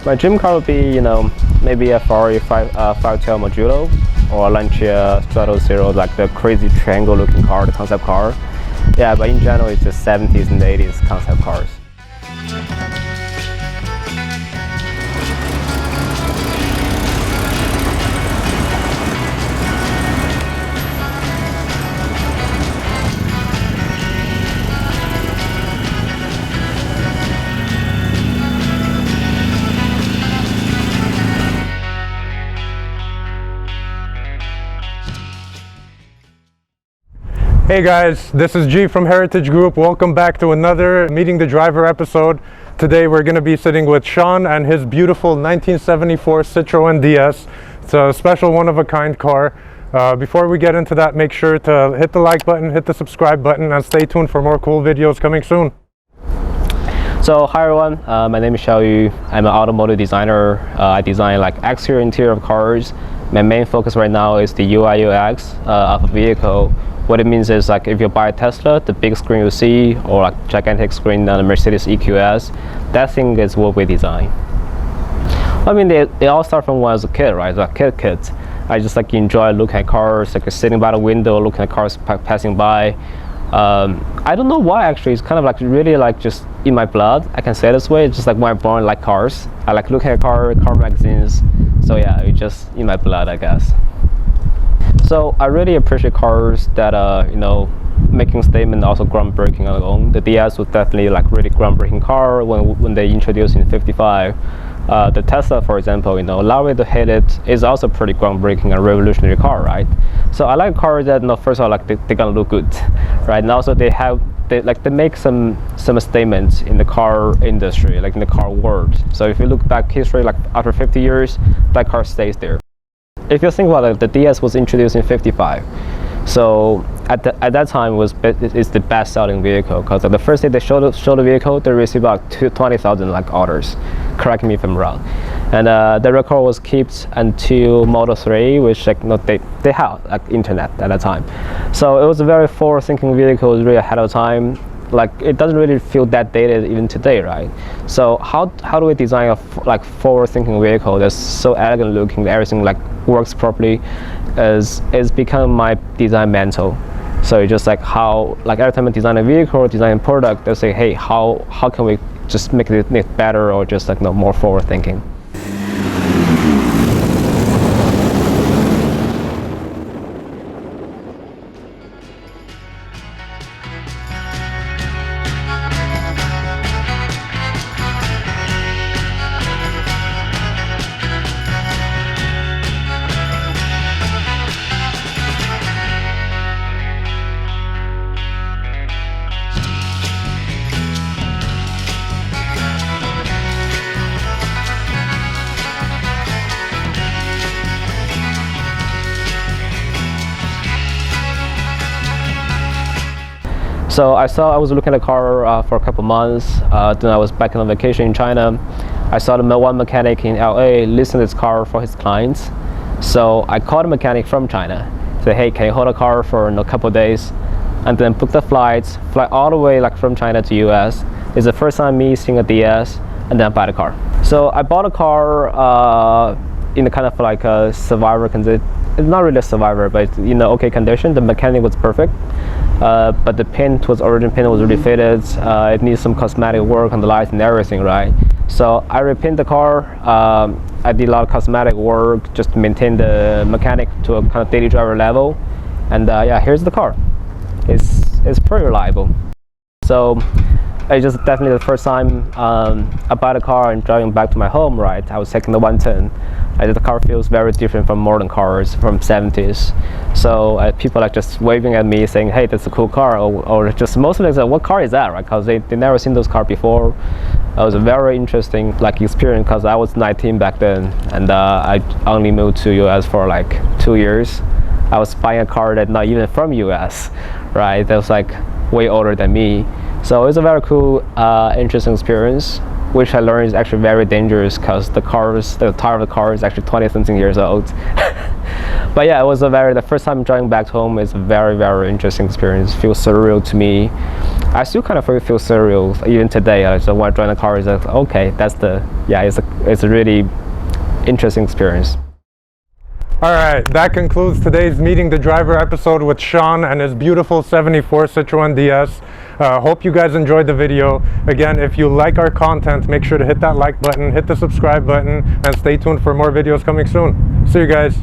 My dream car would be, maybe a Ferrari 512 Modulo or a Lancia Strato Zero, like the crazy triangle looking car, the concept car. Yeah, but in general, it's just 70s and 80s concept cars. Hey guys, this is G from Heritage Group. Welcome back to another Meeting the Driver episode. Today we're going to be sitting with Sean and his beautiful 1974 Citroen DS. It's a special one-of-a-kind car. Before we get into that, make sure to hit the like button, hit the subscribe button, and stay tuned for more cool videos coming soon. So hi everyone, my name is Xiaoyu. I'm an automotive designer. I design like exterior interior of cars. My main focus right now is the UI UX of a vehicle. What it means is, like, if you buy a Tesla, the big screen you see, or like gigantic screen on the Mercedes EQS, that thing is what we design. I mean, they all start from when I was a kid, right? Like kids. I just like enjoy looking at cars, like sitting by the window, looking at cars passing by. I don't know why actually. It's kind of like really like just in my blood. I can say it this way. It's just like when I'm born, I like cars. I like looking at car magazines. So yeah, it's just in my blood, I guess. So I really appreciate cars that making statement, also groundbreaking on their own. The DS was definitely like really groundbreaking car when they introduced in ¡55. The Tesla, for example, allow me to hit it is also pretty groundbreaking and revolutionary car, right? So I like cars that, first of all, like they're gonna look good, right? And also they make some statements in the car industry, like in the car world. So if you look back history, like after 50 years, that car stays there. If you think about it, the DS was introduced in '55, so at that time it's the best-selling vehicle, because the first day they showed the vehicle, they received about 20,000 like orders. Correct me if I'm wrong. And the record was kept until Model 3, which they had like internet at that time. So it was a very forward-thinking vehicle, it was really ahead of time. Like, it doesn't really feel that dated even today, right? So how do we design a forward-thinking vehicle that's so elegant looking, that everything like works properly? Is become my design mentor. So it's just like how, like, every time I design a vehicle or design a product, they say, hey, how can we just make it better, or just like more forward-thinking? So I was looking at a car for a couple months. Then I was back on vacation in China. I saw one mechanic in LA listing this car for his clients. So I called a mechanic from China, said, hey, can you hold a car for a couple of days? And then book the fly all the way like from China to US. It's the first time me seeing a DS, and then buy the car. So I bought a car in a kind of like a survivor condition. It's not really a survivor, but it's okay condition. The mechanic was perfect, but the original paint was really faded. It needs some cosmetic work on the lights and everything, right? So I repainted the car. I did a lot of cosmetic work just to maintain the mechanic to a kind of daily driver level, and yeah, here's the car. It's pretty reliable. So it's just definitely the first time I bought a car and driving back to my home, right? I was taking the 110. The car feels very different from modern cars from 70s. So people like just waving at me saying, hey, that's a cool car, or just mostly like, what car is that, right? Because they never seen those cars before. It was a very interesting like experience, because I was 19 back then, and I only moved to US for like 2 years. I was buying a car that not even from US, right? That was like way older than me. So it was a very cool, interesting experience, which I learned is actually very dangerous, because the tire of the car is actually 20-something years old. But yeah, it was the first time driving back home is a very, very interesting experience. It feels surreal to me. I still kind of feel surreal even today. So when I drive the car, it's like, okay, it's a really interesting experience. All right, that concludes today's Meeting the Driver episode with Sean and his beautiful 74 Citroen DS. Hope you guys enjoyed the video. Again, if you like our content, make sure to hit that like button, hit the subscribe button, and stay tuned for more videos coming soon. See you guys.